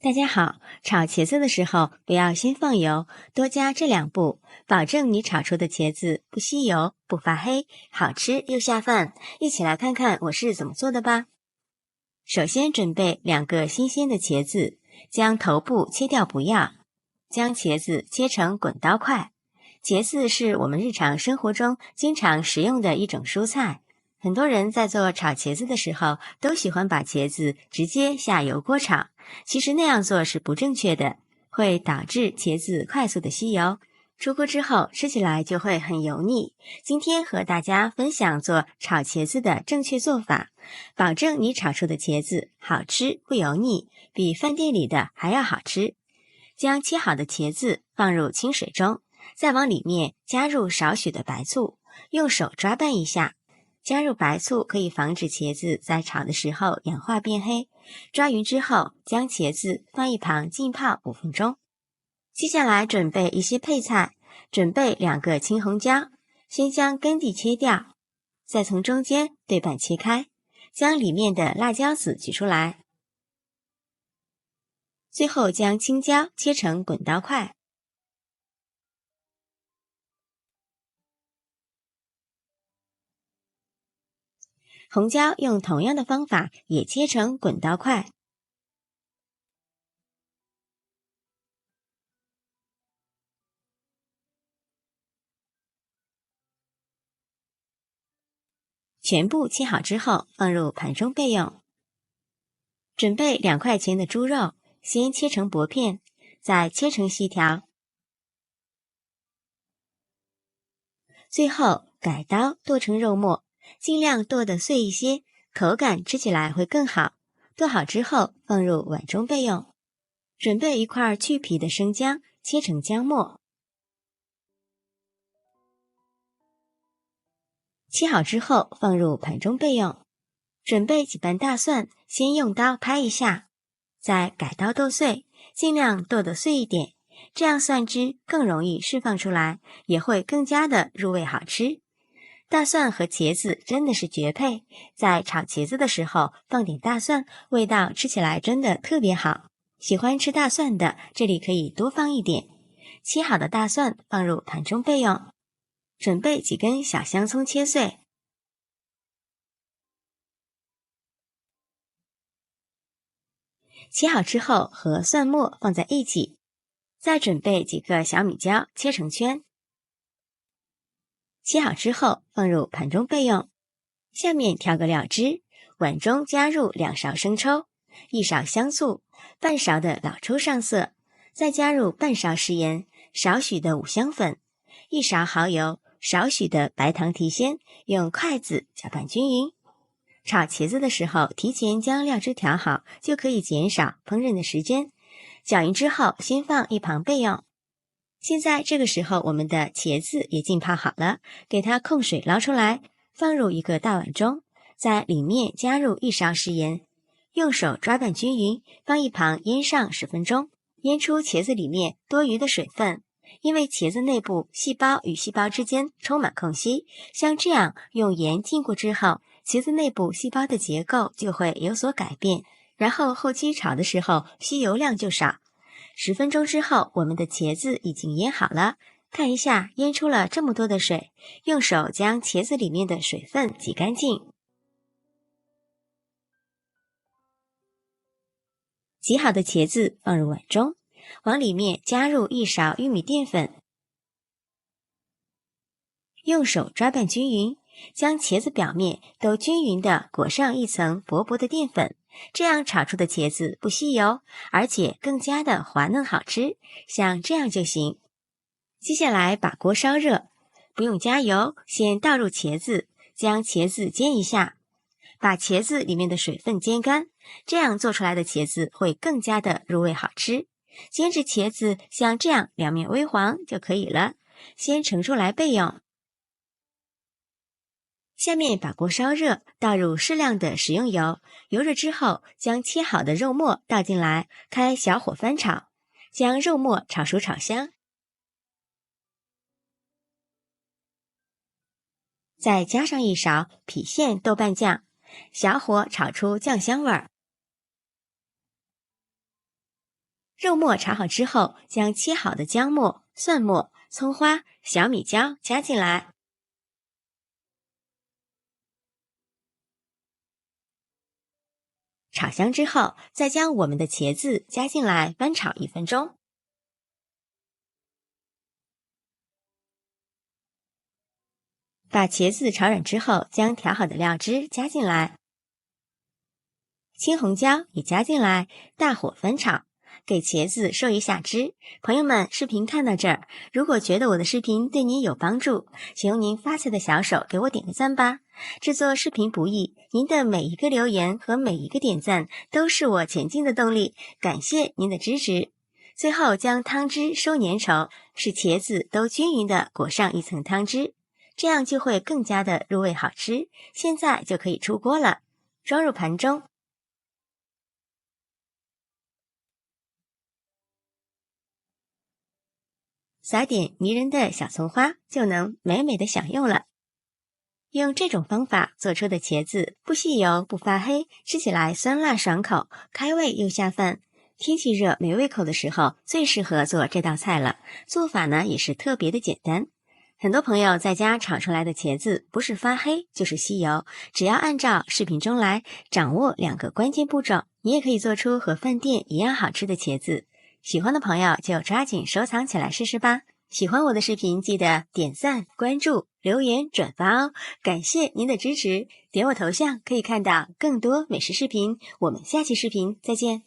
大家好，炒茄子的时候不要先放油，多加这2步，保证你炒出的茄子不吸油、不发黑，好吃又下饭。一起来看看我是怎么做的吧。首先准备2个新鲜的茄子，将头部切掉不要，将茄子切成滚刀块。茄子是我们日常生活中经常食用的一种蔬菜。很多人在做炒茄子的时候，都喜欢把茄子直接下油锅炒。其实那样做是不正确的，会导致茄子快速的吸油，出锅之后吃起来就会很油腻。今天和大家分享做炒茄子的正确做法，保证你炒出的茄子好吃不油腻，比饭店里的还要好吃。将切好的茄子放入清水中，再往里面加入少许的白醋，用手抓拌一下。加入白醋可以防止茄子在炒的时候氧化变黑。抓匀之后，将茄子放一旁浸泡5分钟。接下来准备一些配菜，准备2个青红椒，先将根蒂切掉，再从中间对半切开，将里面的辣椒籽取出来。最后将青椒切成滚刀块。红椒用同样的方法也切成滚刀块。全部切好之后放入盘中备用。准备2块钱的猪肉，先切成薄片，再切成细条。最后改刀剁成肉末，尽量剁得碎一些，口感吃起来会更好。剁好之后放入碗中备用。准备1块去皮的生姜，切成姜末。切好之后放入盘中备用。准备几瓣大蒜，先用刀拍一下，再改刀剁碎，尽量剁得碎一点，这样蒜汁更容易释放出来，也会更加的入味好吃。大蒜和茄子真的是绝配，在炒茄子的时候放点大蒜，味道吃起来真的特别好。喜欢吃大蒜的，这里可以多放一点。切好的大蒜放入盘中备用。准备几根小香葱切碎。切好之后和蒜末放在一起，再准备几个小米椒切成圈。切好之后放入盘中备用。下面调个料汁，碗中加入2勺生抽，1勺香醋，半勺的老抽上色，再加入半勺食盐，少许的五香粉，1勺蚝油，少许的白糖提鲜，用筷子搅拌均匀。炒茄子的时候，提前将料汁调好，就可以减少烹饪的时间。搅匀之后，先放一旁备用。现在这个时候，我们的茄子也浸泡好了，给它控水捞出来，放入一个大碗中，在里面加入1勺食盐，用手抓拌均匀，放一旁腌上10分钟，腌出茄子里面多余的水分。因为茄子内部细胞与细胞之间充满空隙，像这样用盐浸过之后，茄子内部细胞的结构就会有所改变，然后后期炒的时候吸油量就少。10分钟之后，我们的茄子已经腌好了，看一下腌出了这么多的水，用手将茄子里面的水分挤干净。挤好的茄子放入碗中，往里面加入1勺玉米淀粉，用手抓拌均匀，将茄子表面都均匀地裹上一层薄薄的淀粉，这样炒出的茄子不吸油，而且更加的滑嫩好吃，像这样就行。接下来把锅烧热，不用加油，先倒入茄子，将茄子煎一下，把茄子里面的水分煎干，这样做出来的茄子会更加的入味好吃。煎至茄子像这样两面微黄就可以了，先盛出来备用。下面把锅烧热，倒入适量的食用油，油热之后将切好的肉末倒进来，开小火翻炒，将肉末炒熟炒香，再加上1勺郫县豆瓣酱，小火炒出酱香味儿。肉末炒好之后，将切好的姜末、蒜末、葱花、小米椒加进来。炒香之后，再将我们的茄子加进来翻炒1分钟。把茄子炒软之后，将调好的料汁加进来，青红椒也加进来，大火翻炒，给茄子收一下汁。朋友们，视频看到这儿，如果觉得我的视频对您有帮助，请用您发财的小手给我点个赞吧。制作视频不易，您的每一个留言和每一个点赞都是我前进的动力，感谢您的支持。最后将汤汁收粘稠，使茄子都均匀地裹上一层汤汁，这样就会更加的入味好吃。现在就可以出锅了，装入盘中。撒点迷人的小葱花，就能美美的享用了。用这种方法做出的茄子不吸油不发黑，吃起来酸辣爽口，开胃又下饭。天气热没胃口的时候，最适合做这道菜了。做法呢也是特别的简单。很多朋友在家炒出来的茄子不是发黑就是吸油，只要按照视频中来，掌握2个关键步骤，你也可以做出和饭店一样好吃的茄子。喜欢的朋友就抓紧收藏起来试试吧。喜欢我的视频记得点赞、关注、留言、转发哦，感谢您的支持。点我头像可以看到更多美食视频，我们下期视频再见。